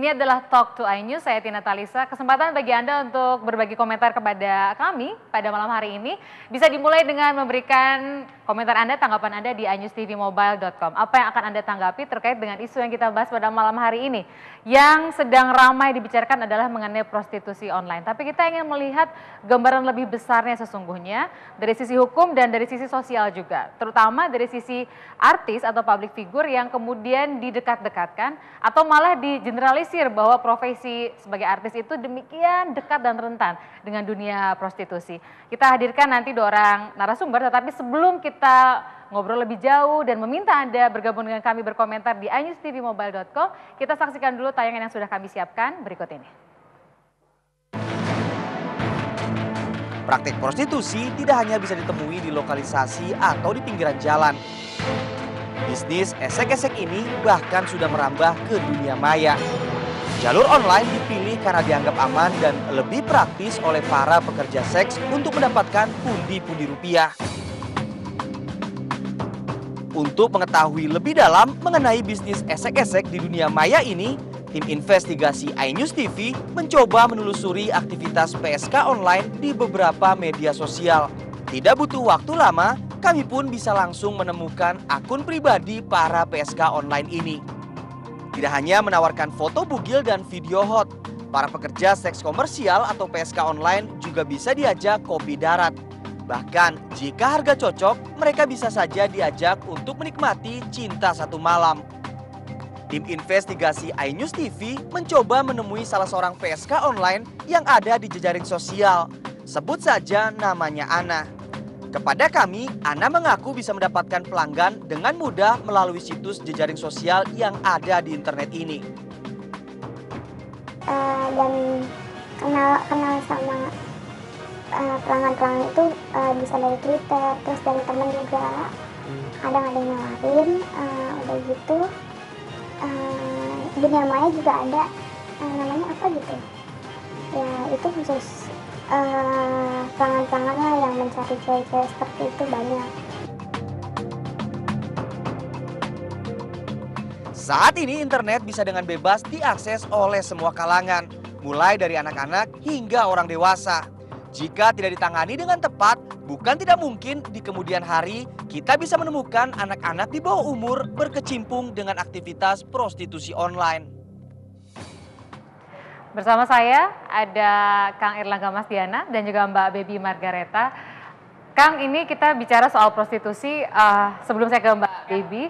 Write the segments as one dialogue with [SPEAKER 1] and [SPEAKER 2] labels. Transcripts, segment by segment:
[SPEAKER 1] Ini adalah Talk to iNews, saya Tina Talisa. Kesempatan bagi Anda untuk berbagi komentar kepada kami pada malam hari ini. Bisa dimulai dengan memberikan komentar Anda, tanggapan Anda di iNewsTVMobile.com. Apa yang akan Anda tanggapi terkait dengan isu yang kita bahas pada malam hari ini? Yang sedang ramai dibicarakan adalah mengenai prostitusi online. Tapi kita ingin melihat gambaran lebih besarnya sesungguhnya dari sisi hukum dan dari sisi sosial juga. Terutama dari sisi artis atau public figure yang kemudian didekat-dekatkan atau malah digeneralisir bahwa profesi sebagai artis itu demikian dekat dan rentan dengan dunia prostitusi. Kita hadirkan nanti 2 orang narasumber, tetapi sebelum kita ngobrol lebih jauh dan meminta Anda bergabung dengan kami berkomentar di iNewsTVMobile.com, kita saksikan dulu tayangan yang sudah kami siapkan berikut ini.
[SPEAKER 2] Praktik prostitusi tidak hanya bisa ditemui di lokalisasi atau di pinggiran jalan. Bisnis esek-esek ini bahkan sudah merambah ke dunia maya. Jalur online dipilih karena dianggap aman dan lebih praktis oleh para pekerja seks untuk mendapatkan pundi-pundi rupiah. Untuk mengetahui lebih dalam mengenai bisnis esek-esek di dunia maya ini, tim investigasi iNews TV mencoba menelusuri aktivitas PSK online di beberapa media sosial. Tidak butuh waktu lama, kami pun bisa langsung menemukan akun pribadi para PSK online ini. Tidak hanya menawarkan foto bugil dan video hot, para pekerja seks komersial atau PSK online juga bisa diajak kopi darat. Bahkan jika harga cocok, mereka bisa saja diajak untuk menikmati cinta satu malam. Tim investigasi iNews TV mencoba menemui salah seorang PSK online yang ada di jejaring sosial. Sebut saja namanya Ana. Kepada kami, Ana mengaku bisa mendapatkan pelanggan dengan mudah melalui situs jejaring sosial yang ada di internet ini.
[SPEAKER 3] Dan kenal sama pelanggan-pelanggan itu bisa dari Twitter, terus dari teman juga. Kadang ada yang nawarin, udah gitu dunia maya juga ada, namanya apa gitu ya, itu khusus pelanggan-pelanggan lah yang mencari cewek-cewek seperti itu banyak.
[SPEAKER 2] Saat ini internet bisa dengan bebas diakses oleh semua kalangan, mulai dari anak-anak hingga orang dewasa. Jika tidak ditangani dengan tepat, bukan tidak mungkin di kemudian hari kita bisa menemukan anak-anak di bawah umur berkecimpung dengan aktivitas prostitusi online.
[SPEAKER 1] Bersama saya ada Kang Erlangga Masdiana dan juga Mbak Baby Margareta. Kang, ini kita bicara soal prostitusi, sebelum saya ke Mbak Baby,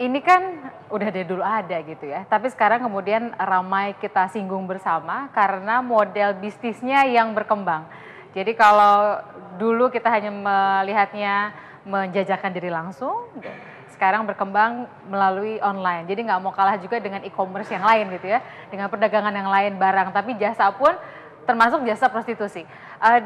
[SPEAKER 1] ini kan udah dari dulu ada gitu ya, tapi sekarang kemudian ramai kita singgung bersama karena model bisnisnya yang berkembang. Jadi kalau dulu kita hanya melihatnya menjajakan diri langsung, sekarang berkembang melalui online. Jadi nggak mau kalah juga dengan e-commerce yang lain gitu ya, dengan perdagangan yang lain barang, tapi jasa pun termasuk jasa prostitusi.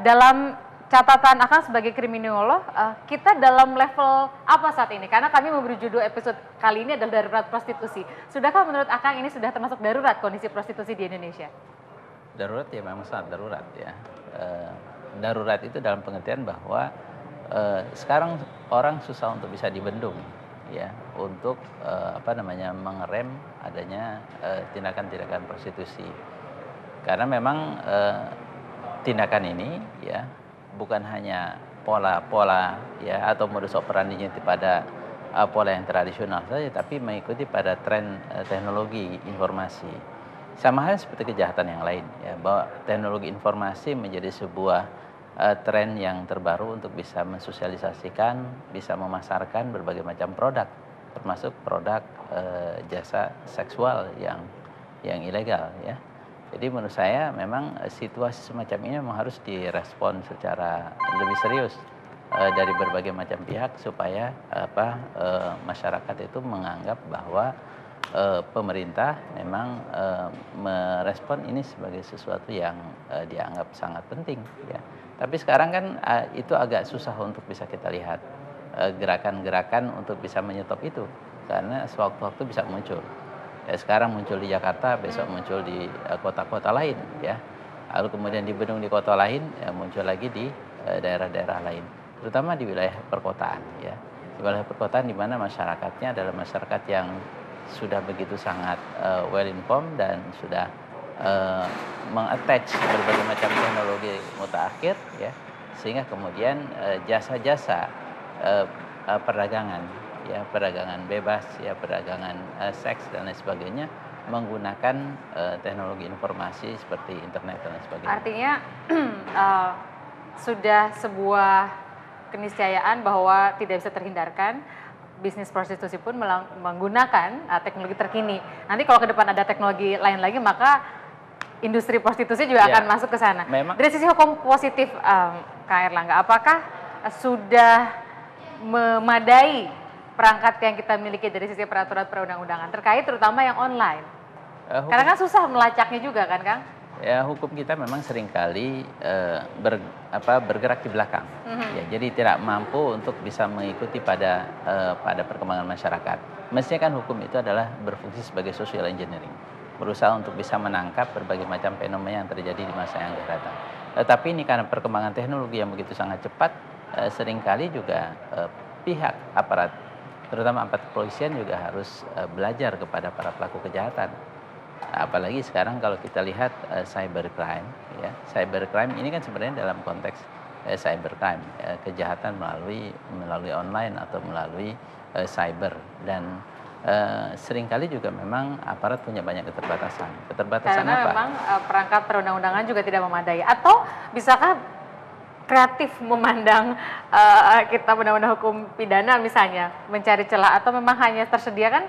[SPEAKER 1] Dalam catatan Akang sebagai kriminolog, kita dalam level apa saat ini? Karena kami memberi judul episode kali ini adalah darurat prostitusi. Sudahkah menurut Akang ini sudah termasuk darurat kondisi prostitusi di Indonesia?
[SPEAKER 4] Darurat ya, memang sangat darurat ya. Darurat itu dalam pengertian bahwa sekarang orang susah untuk bisa dibendung ya, untuk mengerem adanya tindakan-tindakan prostitusi. Karena memang tindakan ini ya bukan hanya pola-pola ya atau modus operandinya pada pola yang tradisional saja, tapi mengikuti pada tren teknologi informasi. Sama halnya seperti kejahatan yang lain ya, bahwa teknologi informasi menjadi sebuah tren yang terbaru untuk bisa mensosialisasikan, bisa memasarkan berbagai macam produk, termasuk produk jasa seksual yang ilegal ya. Jadi menurut saya memang situasi semacam ini memang harus direspon secara lebih serius dari berbagai macam pihak supaya masyarakat itu menganggap bahwa pemerintah memang merespon ini sebagai sesuatu yang dianggap sangat penting ya. Tapi sekarang kan itu agak susah untuk bisa kita lihat gerakan-gerakan untuk bisa menyetop itu, karena sewaktu-waktu bisa muncul. Ya, sekarang muncul di Jakarta, besok muncul di kota-kota lain ya. Lalu kemudian dibendung di kota lain, ya, muncul lagi di daerah-daerah lain, terutama di wilayah perkotaan ya. Di wilayah perkotaan di mana masyarakatnya adalah masyarakat yang sudah begitu sangat well informed dan sudah mengattach berbagai macam teknologi mutakhir, ya, sehingga kemudian jasa-jasa perdagangan, ya, perdagangan bebas, ya, perdagangan seks dan lain sebagainya menggunakan teknologi informasi seperti internet dan lain sebagainya.
[SPEAKER 1] Artinya sudah sebuah keniscayaan bahwa tidak bisa terhindarkan bisnis prostitusi pun menggunakan teknologi terkini. Nanti kalau ke depan ada teknologi lain lagi, maka industri prostitusi juga akan masuk ke sana. Dari sisi hukum positif, Kak Erlangga, apakah sudah memadai perangkat yang kita miliki dari sisi peraturan perundang-undangan terkait terutama yang online? Karena kan susah melacaknya juga kan, Kang?
[SPEAKER 4] Ya, hukum kita memang seringkali bergerak di belakang. Ya, jadi tidak mampu untuk bisa mengikuti pada perkembangan masyarakat. Mestinya kan hukum itu adalah berfungsi sebagai social engineering, berusaha untuk bisa menangkap berbagai macam fenomena yang terjadi di masa yang akan datang. Tetapi ini karena perkembangan teknologi yang begitu sangat cepat, seringkali juga pihak aparat, terutama aparat kepolisian juga harus belajar kepada para pelaku kejahatan. Apalagi sekarang kalau kita lihat cybercrime, ya, cybercrime ini kan sebenarnya dalam konteks cybercrime, kejahatan melalui online atau melalui cyber, dan seringkali juga memang aparat punya banyak keterbatasan. Keterbatasan
[SPEAKER 1] karena
[SPEAKER 4] apa?
[SPEAKER 1] Memang perangkat perundang-undangan juga tidak memadai. Atau bisakah kreatif memandang kita undang-undang hukum pidana misalnya mencari celah, atau memang hanya tersedia kan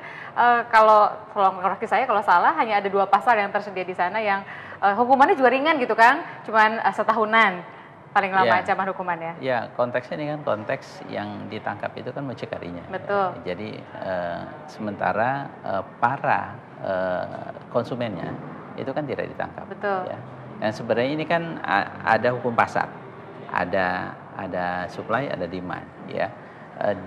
[SPEAKER 1] kalau koreksi saya kalau salah, hanya ada 2 pasal yang tersedia di sana yang hukumannya juga ringan gitu kan, cuman setahunan paling lama ancaman hukumannya. Ya,
[SPEAKER 4] konteksnya ini kan konteks yang ditangkap itu kan mucikarinya.
[SPEAKER 1] Betul.
[SPEAKER 4] Ya. Jadi sementara para konsumennya itu kan tidak ditangkap.
[SPEAKER 1] Betul.
[SPEAKER 4] Ya. Dan sebenarnya ini kan ada hukum pasar. Ada supply, ada demand, ya.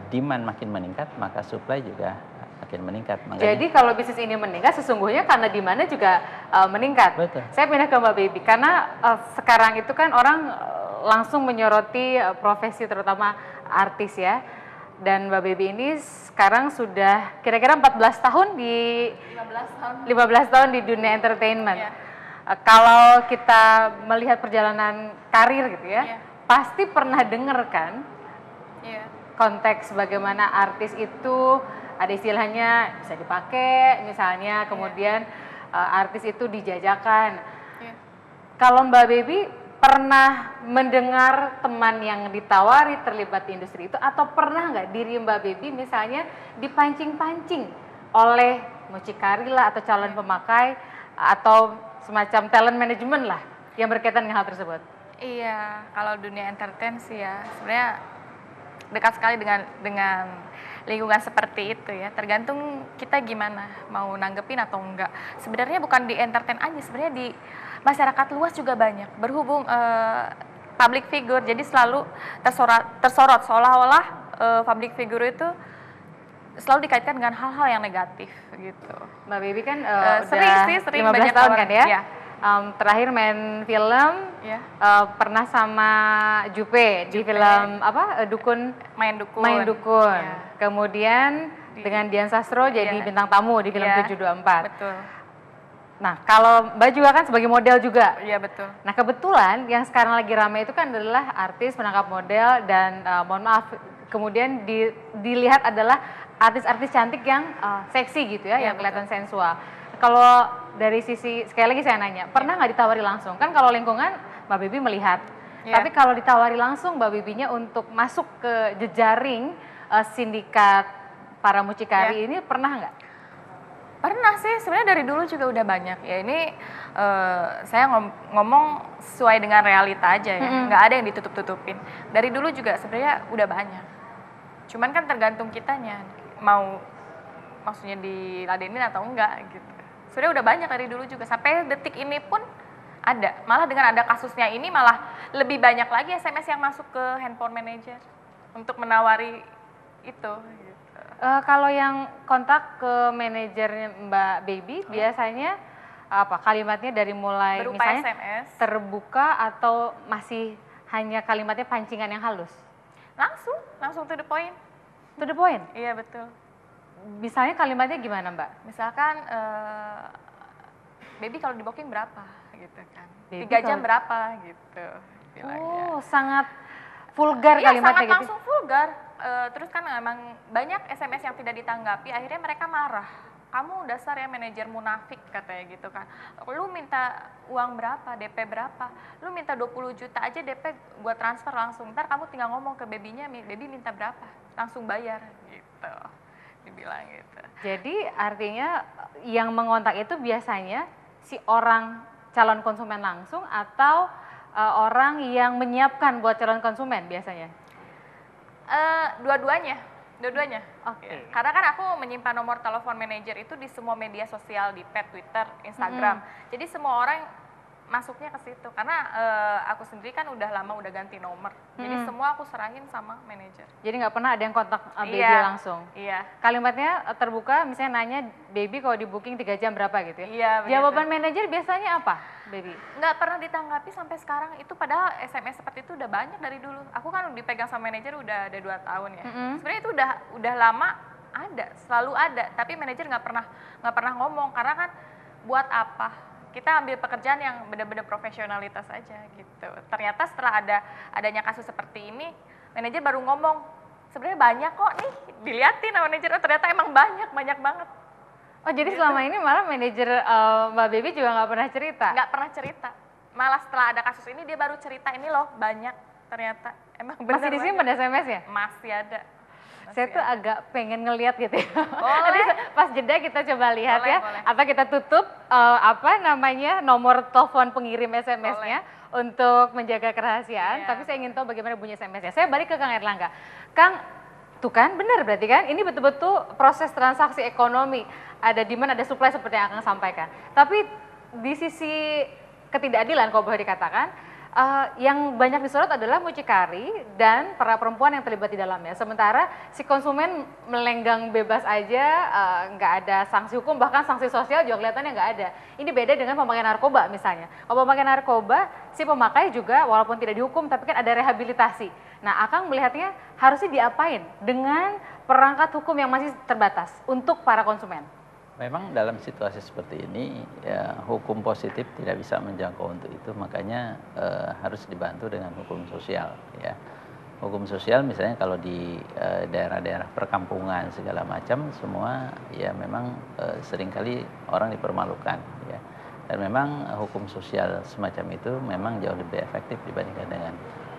[SPEAKER 4] Demand makin meningkat, maka supply juga makin meningkat. Makanya,
[SPEAKER 1] jadi kalau bisnis ini meningkat, sesungguhnya karena demandnya juga meningkat.
[SPEAKER 4] Betul.
[SPEAKER 1] Saya pindah ke Mbak Baby, karena sekarang itu kan orang langsung menyoroti profesi terutama artis, ya. Dan Mbak Baby ini sekarang sudah kira-kira 14 tahun di 15 tahun di dunia entertainment. Yeah. Kalau kita melihat perjalanan karir gitu ya, pasti pernah dengar kan konteks bagaimana artis itu ada istilahnya bisa dipakai misalnya, kemudian artis itu dijajakan. Kalau Mbak Baby pernah mendengar teman yang ditawari terlibat di industri itu, atau pernah nggak diri Mbak Baby misalnya dipancing-pancing oleh mucikari lah atau calon pemakai atau semacam talent management lah yang berkaitan dengan hal tersebut?
[SPEAKER 5] Iya, kalau dunia entertain sih ya sebenarnya dekat sekali dengan lingkungan seperti itu ya. Tergantung kita gimana mau nanggepin atau enggak. Sebenarnya bukan di entertain aja, sebenarnya di masyarakat luas juga banyak. Berhubung public figure, jadi selalu tersorot seolah-olah public figure itu selalu dikaitkan dengan hal-hal yang negatif gitu.
[SPEAKER 1] Mbak Baby kan
[SPEAKER 5] sering
[SPEAKER 1] 15 tahun kan ya?
[SPEAKER 5] Ya.
[SPEAKER 1] Terakhir main film, pernah sama Jupe di film apa? Dukun. Main Dukun. Ya. Kemudian dengan Dian Sastro jadi bintang tamu di film 724.
[SPEAKER 5] Betul.
[SPEAKER 1] Nah, kalau Mbak juga kan sebagai model juga.
[SPEAKER 5] Iya, betul.
[SPEAKER 1] Nah, kebetulan yang sekarang lagi ramai itu kan adalah artis menangkap model dan mohon maaf, kemudian dilihat adalah artis-artis cantik yang seksi gitu ya, yang kelihatan sensual. Kalau dari sisi, sekali lagi saya nanya, pernah nggak ditawari langsung? Kan kalau lingkungan Mbak Baby melihat, tapi kalau ditawari langsung Mbak Babynya untuk masuk ke jejaring sindikat para mucikari ini pernah nggak?
[SPEAKER 5] Pernah sih, sebenarnya dari dulu juga udah banyak ya. Ini saya ngomong sesuai dengan realita aja ya, nggak ada yang ditutup-tutupin. Dari dulu juga sebenarnya udah banyak. Cuman kan tergantung kitanya, mau maksudnya diladenin atau enggak gitu. Sebenarnya udah banyak dari dulu juga, sampai detik ini pun ada. Malah dengan ada kasusnya ini malah lebih banyak lagi SMS yang masuk ke handphone manager untuk menawari itu.
[SPEAKER 1] Kalau yang kontak ke manajernya Mbak Baby biasanya apa kalimatnya dari mulai
[SPEAKER 5] berupa
[SPEAKER 1] misalnya
[SPEAKER 5] SMS
[SPEAKER 1] terbuka atau masih hanya kalimatnya pancingan yang halus?
[SPEAKER 5] Langsung to the point.
[SPEAKER 1] To the point?
[SPEAKER 5] Iya, betul.
[SPEAKER 1] Misalnya kalimatnya gimana Mbak?
[SPEAKER 5] Misalkan, baby kalau di booking berapa gitu kan,
[SPEAKER 1] Baby
[SPEAKER 5] 3 jam
[SPEAKER 1] kalau-
[SPEAKER 5] berapa gitu bilangnya.
[SPEAKER 1] Oh, sangat vulgar
[SPEAKER 5] Iya,
[SPEAKER 1] kalimatnya
[SPEAKER 5] sangat
[SPEAKER 1] gitu.
[SPEAKER 5] langsung vulgar. Terus kan emang banyak SMS yang tidak ditanggapi, akhirnya mereka marah. Kamu dasar ya manajer munafik katanya gitu kan. Lu minta uang berapa, DP berapa? Lu minta 20 juta aja DP gua transfer langsung. Ntar kamu tinggal ngomong ke babynya, baby minta berapa? Langsung bayar gitu. Dibilang gitu.
[SPEAKER 1] Jadi artinya yang mengontak itu biasanya si orang calon konsumen langsung atau orang yang menyiapkan buat calon konsumen biasanya?
[SPEAKER 5] Dua-duanya.
[SPEAKER 1] Oke.
[SPEAKER 5] Ya. Karena kan aku menyimpan nomor telepon manajer itu di semua media sosial, di pet, Twitter, Instagram. Jadi semua orang masuknya ke situ. Karena aku sendiri kan udah lama udah ganti nomor. Jadi semua aku serahin sama manajer.
[SPEAKER 1] Jadi nggak pernah ada yang kontak baby
[SPEAKER 5] Iya.
[SPEAKER 1] langsung?
[SPEAKER 5] Iya.
[SPEAKER 1] Kalimatnya terbuka, misalnya nanya baby kalau di booking 3 jam berapa gitu ya?
[SPEAKER 5] Iya, begitu.
[SPEAKER 1] Jawaban manajer biasanya apa baby?
[SPEAKER 5] Nggak pernah ditanggapi sampai sekarang. Itu padahal SMS seperti itu udah banyak dari dulu. Aku kan dipegang sama manajer udah ada 2 tahun ya. Sebenarnya itu udah lama ada, selalu ada. Tapi manajer nggak pernah ngomong karena kan buat apa? Kita ambil pekerjaan yang benar-benar profesionalitas aja gitu. Ternyata setelah adanya kasus seperti ini, manajer baru ngomong, sebenarnya banyak kok nih, diliatin sama manajer, oh ternyata emang banyak banget.
[SPEAKER 1] Oh jadi selama ini malah manajer Mbak Baby juga nggak pernah cerita?
[SPEAKER 5] Nggak pernah cerita. Malah setelah ada kasus ini dia baru cerita, ini loh banyak ternyata. Emang benar
[SPEAKER 1] Masih disimpan SMS ya?
[SPEAKER 5] Masih ada.
[SPEAKER 1] Saya tuh agak pengen ngeliat gitu ya.
[SPEAKER 5] Boleh.
[SPEAKER 1] Nanti pas jeda kita coba lihat
[SPEAKER 5] Boleh,
[SPEAKER 1] ya.
[SPEAKER 5] boleh.
[SPEAKER 1] Apa kita tutup nomor telepon pengirim SMS-nya untuk menjaga kerahasiaan.
[SPEAKER 5] Iya,
[SPEAKER 1] Tapi saya ingin tahu bagaimana bunyi SMS-nya. Saya balik ke Kang Erlangga. Kang, tuh kan benar berarti kan ini betul-betul proses transaksi ekonomi. Ada demand, ada supply seperti yang Kang sampaikan. Tapi di sisi ketidakadilan kalau boleh dikatakan, yang banyak disorot adalah mucikari dan para perempuan yang terlibat di dalamnya. Sementara si konsumen melenggang bebas aja, nggak ada sanksi hukum, bahkan sanksi sosial juga kelihatannya nggak ada. Ini beda dengan pemakaian narkoba misalnya. Kalau pemakaian narkoba, si pemakai juga walaupun tidak dihukum, tapi kan ada rehabilitasi. Nah, Akang melihatnya harusnya diapain dengan perangkat hukum yang masih terbatas untuk para konsumen?
[SPEAKER 4] Memang dalam situasi seperti ini ya, hukum positif tidak bisa menjangkau untuk itu, makanya harus dibantu dengan hukum sosial ya. Hukum sosial misalnya kalau di daerah-daerah perkampungan segala macam semua ya memang seringkali orang dipermalukan ya. Dan memang hukum sosial semacam itu memang jauh lebih efektif dibandingkan dengan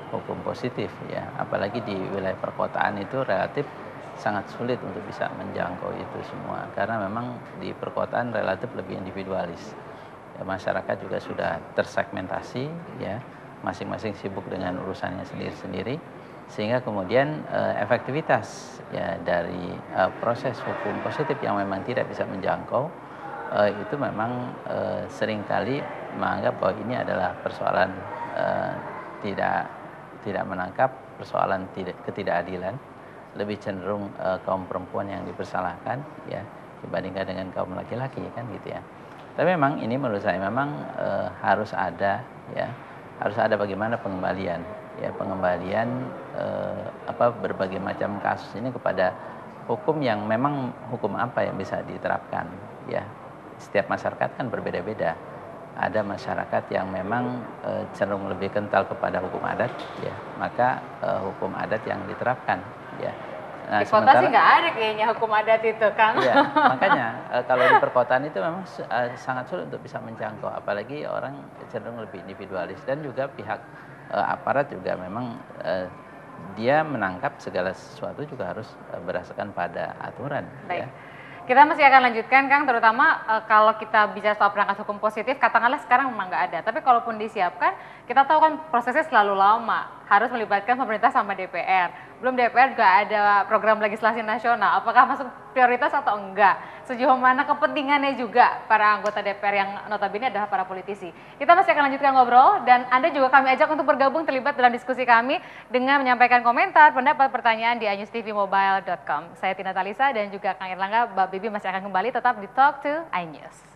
[SPEAKER 4] hukum positif ya. Apalagi di wilayah perkotaan itu relatif sangat sulit untuk bisa menjangkau itu semua karena memang di perkotaan relatif lebih individualis ya, masyarakat juga sudah tersegmentasi ya, masing-masing sibuk dengan urusannya sendiri-sendiri sehingga kemudian efektivitas ya dari proses hukum positif yang memang tidak bisa menjangkau itu memang seringkali menganggap bahwa ini adalah persoalan tidak menangkap persoalan ketidakadilan, lebih cenderung kaum perempuan yang dipersalahkan ya dibandingkan dengan kaum laki-laki kan gitu ya. Tapi memang ini menurut saya memang harus ada bagaimana pengembalian berbagai macam kasus ini kepada hukum yang memang hukum apa yang bisa diterapkan ya. Setiap masyarakat kan berbeda-beda. Ada masyarakat yang memang cenderung lebih kental kepada hukum adat ya, maka hukum adat yang diterapkan ya. Nah,
[SPEAKER 1] di kota sih nggak ada kayaknya hukum adat itu, Kang.
[SPEAKER 4] Iya, makanya kalau di perkotaan itu memang sangat sulit untuk bisa menjangkau, apalagi orang cenderung lebih individualis dan juga pihak aparat juga memang dia menangkap segala sesuatu juga harus berdasarkan pada aturan.
[SPEAKER 1] Baik.
[SPEAKER 4] Ya.
[SPEAKER 1] Kita masih akan lanjutkan, Kang, terutama kalau kita bicara soal perangkat hukum positif, katakanlah sekarang memang nggak ada. Tapi kalaupun disiapkan, kita tahu kan prosesnya selalu lama, harus melibatkan pemerintah sama DPR. Belum DPR juga ada program legislasi nasional, apakah masuk prioritas atau enggak? Sejauh mana kepentingannya juga para anggota DPR yang notabene adalah para politisi. Kita masih akan lanjutkan ngobrol dan Anda juga kami ajak untuk bergabung terlibat dalam diskusi kami dengan menyampaikan komentar, pendapat, pertanyaan di iNewsTVMobile.com. Saya Tina Talisa dan juga Kang Erlangga, Mbak Bibi masih akan kembali tetap di Talk to iNews.